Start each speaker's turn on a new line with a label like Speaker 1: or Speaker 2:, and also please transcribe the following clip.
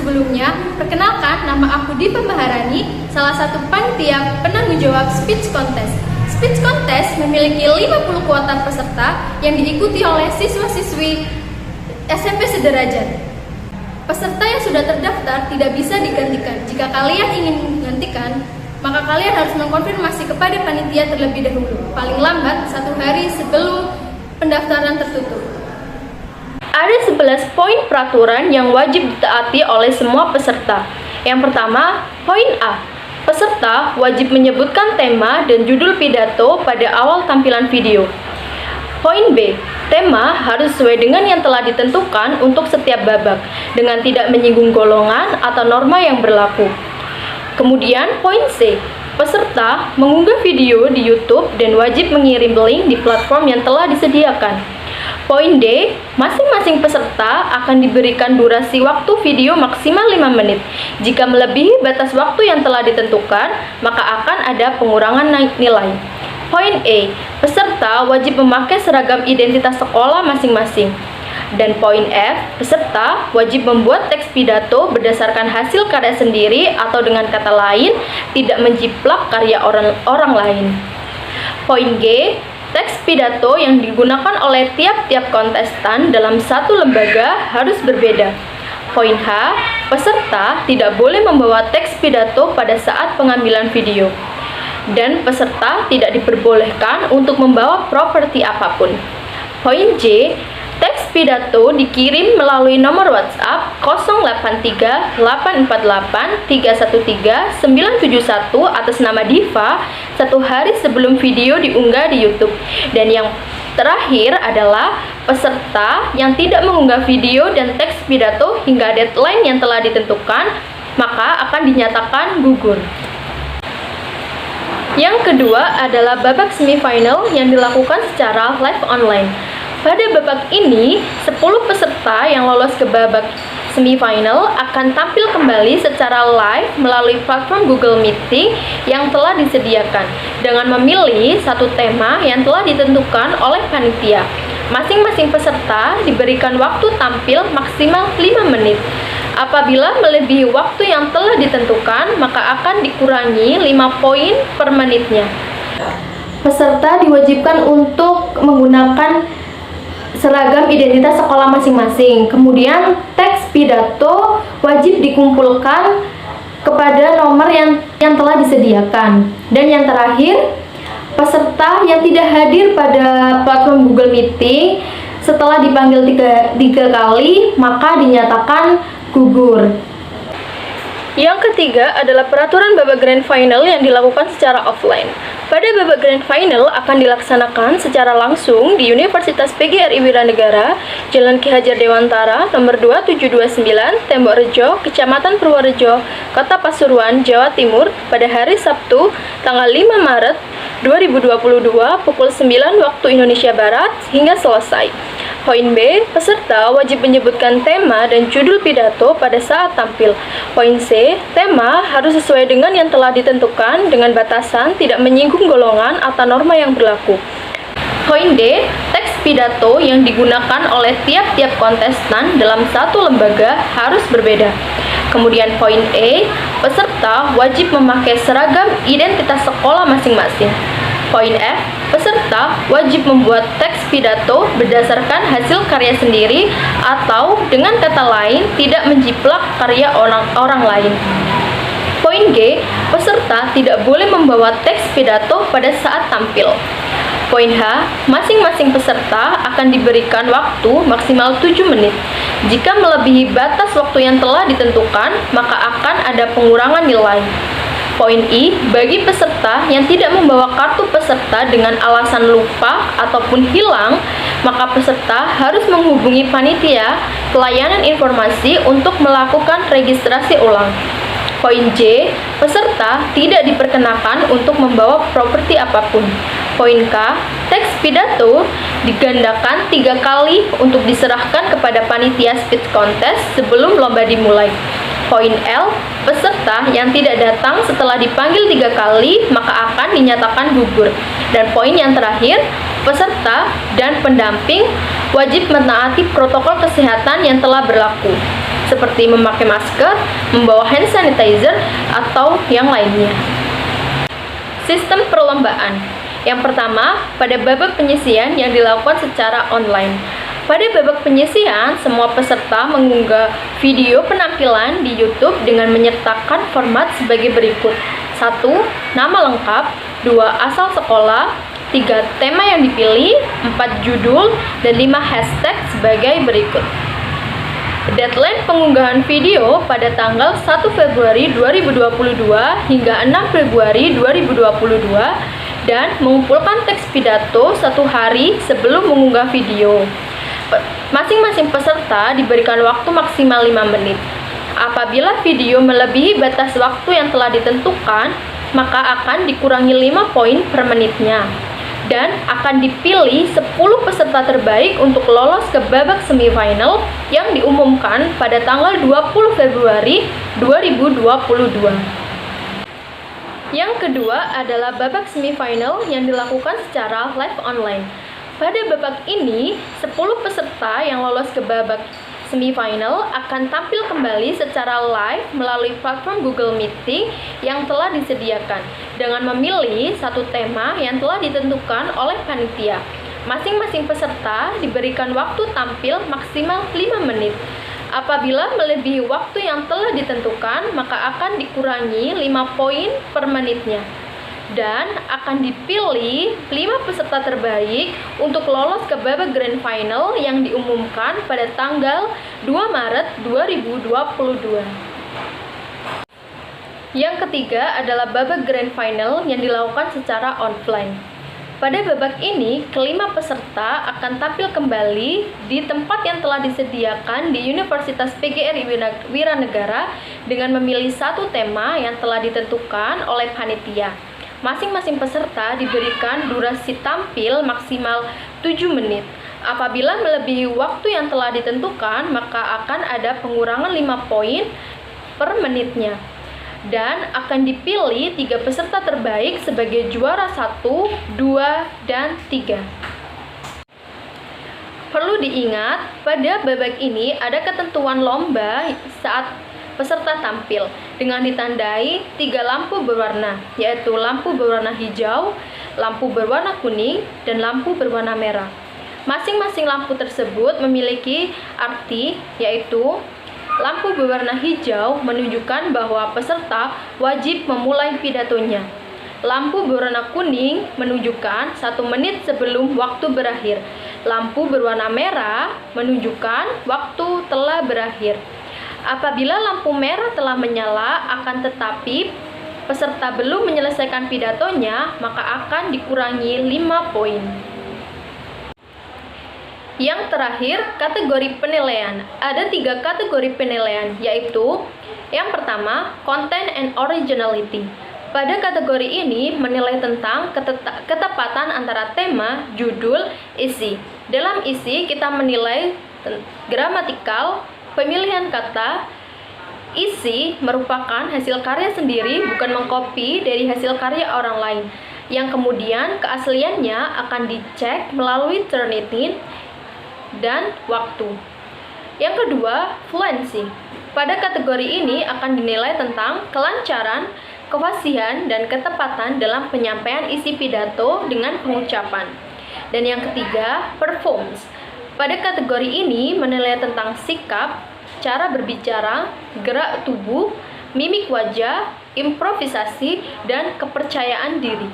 Speaker 1: Sebelumnya, perkenalkan nama aku Dipa Maharani, salah satu panitia penanggung jawab Speech Contest. Speech Contest memiliki 50 kuota peserta yang diikuti oleh siswa-siswi SMP sederajat. Peserta yang sudah terdaftar tidak bisa digantikan. Jika kalian ingin menggantikan, maka kalian harus mengkonfirmasi kepada panitia terlebih dahulu, paling lambat 1 hari sebelum pendaftaran tertutup. Ada 11 poin peraturan yang wajib ditaati oleh semua peserta. Yang pertama, poin A. Peserta wajib menyebutkan tema dan judul pidato pada awal tampilan video. Poin B. Tema harus sesuai dengan yang telah ditentukan untuk setiap babak, dengan tidak menyinggung golongan atau norma yang berlaku. Kemudian, poin C. Peserta mengunggah video di YouTube dan wajib mengirim link di platform yang telah disediakan. Poin D, masing-masing peserta akan diberikan durasi waktu video maksimal 5 menit. Jika melebihi batas waktu yang telah ditentukan, maka akan ada pengurangan nilai. Poin E, peserta wajib memakai seragam identitas sekolah masing-masing. Dan poin F, peserta wajib membuat teks pidato berdasarkan hasil karya sendiri atau dengan kata lain, tidak menjiplak karya orang lain. Poin G, teks pidato yang digunakan oleh tiap-tiap kontestan dalam satu lembaga harus berbeda. Poin H, peserta tidak boleh membawa teks pidato pada saat pengambilan video. Dan peserta tidak diperbolehkan untuk membawa properti apapun. Poin J, teks pidato dikirim melalui nomor WhatsApp 083 848 313 971 atas nama Diva 1 hari sebelum video diunggah di YouTube. Dan yang terakhir adalah peserta yang tidak mengunggah video dan teks pidato hingga deadline yang telah ditentukan, maka akan dinyatakan gugur. Yang kedua adalah babak semifinal yang dilakukan secara live online. Pada babak ini, 10 peserta yang lolos ke babak semifinal akan tampil kembali secara live melalui platform Google Meeting yang telah disediakan dengan memilih satu tema yang telah ditentukan oleh panitia. Masing-masing peserta diberikan waktu tampil maksimal 5 menit. Apabila melebihi waktu yang telah ditentukan, maka akan dikurangi 5 poin per menitnya. Peserta diwajibkan untuk menggunakan seragam identitas sekolah masing-masing. Kemudian teks pidato wajib dikumpulkan kepada nomor yang telah disediakan. Dan yang terakhir, peserta yang tidak hadir pada platform Google Meeting setelah dipanggil tiga kali, maka dinyatakan gugur. Yang ketiga adalah peraturan babak grand final yang dilakukan secara offline. Pada babak grand final akan dilaksanakan secara langsung di Universitas PGRI Wiranegara, Jalan Ki Hajar Dewantara, nomor 2729, Tembok Rejo, Kecamatan Purworejo, Kota Pasuruan, Jawa Timur, pada hari Sabtu, tanggal 5 Maret 2022, pukul 9 waktu Indonesia Barat, hingga selesai. Poin B, peserta wajib menyebutkan tema dan judul pidato pada saat tampil. Poin C, tema harus sesuai dengan yang telah ditentukan dengan batasan tidak menyinggung golongan atau norma yang berlaku. Poin D, teks pidato yang digunakan oleh tiap-tiap kontestan dalam satu lembaga harus berbeda. Kemudian poin E, peserta wajib memakai seragam identitas sekolah masing-masing. Poin F, peserta wajib membuat teks pidato berdasarkan hasil karya sendiri atau dengan kata lain tidak menjiplak karya orang lain. Poin G, peserta tidak boleh membawa teks pidato pada saat tampil. Poin H, masing-masing peserta akan diberikan waktu maksimal 7 menit. Jika melebihi batas waktu yang telah ditentukan, maka akan ada pengurangan nilai. Poin I, bagi peserta yang tidak membawa kartu peserta dengan alasan lupa ataupun hilang, maka peserta harus menghubungi panitia pelayanan informasi untuk melakukan registrasi ulang. Poin J, peserta tidak diperkenakan untuk membawa properti apapun. Poin K, teks pidato digandakan 3 kali untuk diserahkan kepada panitia speech contest sebelum lomba dimulai. Poin L, peserta yang tidak datang setelah dipanggil 3 kali maka akan dinyatakan gugur. Dan poin yang terakhir, peserta dan pendamping wajib menaati protokol kesehatan yang telah berlaku. seperti memakai masker, membawa hand sanitizer, atau yang lainnya. Sistem perlombaan. Yang pertama, pada babak penyisihan yang dilakukan secara online. Pada babak penyisihan, semua peserta mengunggah video penampilan di YouTube dengan menyertakan format sebagai berikut. 1. Nama lengkap. 2. Asal sekolah. 3. Tema yang dipilih. 4. Judul. Dan 5. Hashtag sebagai berikut. Deadline pengunggahan video pada tanggal 1 Februari 2022 hingga 6 Februari 2022 dan mengumpulkan teks pidato 1 hari sebelum mengunggah video. Masing-masing peserta diberikan waktu maksimal 5 menit. Apabila video melebihi batas waktu yang telah ditentukan, maka akan dikurangi 5 poin per menitnya. Dan akan dipilih 10 peserta terbaik untuk lolos ke babak semifinal yang diumumkan pada tanggal 20 Februari 2022. Yang kedua adalah babak semifinal yang dilakukan secara live online. Pada babak ini, 10 peserta yang lolos ke babak semifinal akan tampil kembali secara live melalui platform Google Meeting yang telah disediakan dengan memilih satu tema yang telah ditentukan oleh panitia. Masing-masing peserta diberikan waktu tampil maksimal 5 menit. Apabila melebihi waktu yang telah ditentukan, maka akan dikurangi 5 poin per menitnya. Dan akan dipilih 5 peserta terbaik untuk lolos ke babak grand final yang diumumkan pada tanggal 2 Maret 2022. Yang ketiga adalah babak grand final yang dilakukan secara offline. Pada babak ini, kelima peserta akan tampil kembali di tempat yang telah disediakan di Universitas PGRI Wiranegara dengan memilih satu tema yang telah ditentukan oleh panitia. Masing-masing peserta diberikan durasi tampil maksimal 7 menit. Apabila melebihi waktu yang telah ditentukan, maka akan ada pengurangan 5 poin per menitnya. Dan akan dipilih 3 peserta terbaik sebagai juara 1, 2, dan 3. Perlu diingat, pada babak ini ada ketentuan lomba saat peserta tampil dengan ditandai 3 lampu berwarna, yaitu lampu berwarna hijau, lampu berwarna kuning, dan lampu berwarna merah. Masing-masing lampu tersebut memiliki arti, yaitu lampu berwarna hijau menunjukkan bahwa peserta wajib memulai pidatonya. Lampu berwarna kuning menunjukkan 1 menit sebelum waktu berakhir. Lampu berwarna merah menunjukkan waktu telah berakhir. Apabila lampu merah telah menyala, akan tetapi peserta belum menyelesaikan pidatonya, maka akan dikurangi 5 poin. Yang terakhir, kategori penilaian. Ada 3 kategori penilaian, yaitu yang pertama, content and originality. Pada kategori ini menilai tentang ketepatan antara tema, judul, isi. Dalam isi kita menilai gramatikal, pemilihan kata. Isi merupakan hasil karya sendiri, bukan mengcopy dari hasil karya orang lain, yang kemudian keasliannya akan dicek melalui Turnitin dan waktu. Yang kedua, fluency. Pada kategori ini akan dinilai tentang kelancaran, kefasihan, dan ketepatan dalam penyampaian isi pidato dengan pengucapan. Dan yang ketiga, performance. Pada kategori ini menilai tentang sikap, cara berbicara, gerak tubuh, mimik wajah, improvisasi, dan kepercayaan diri.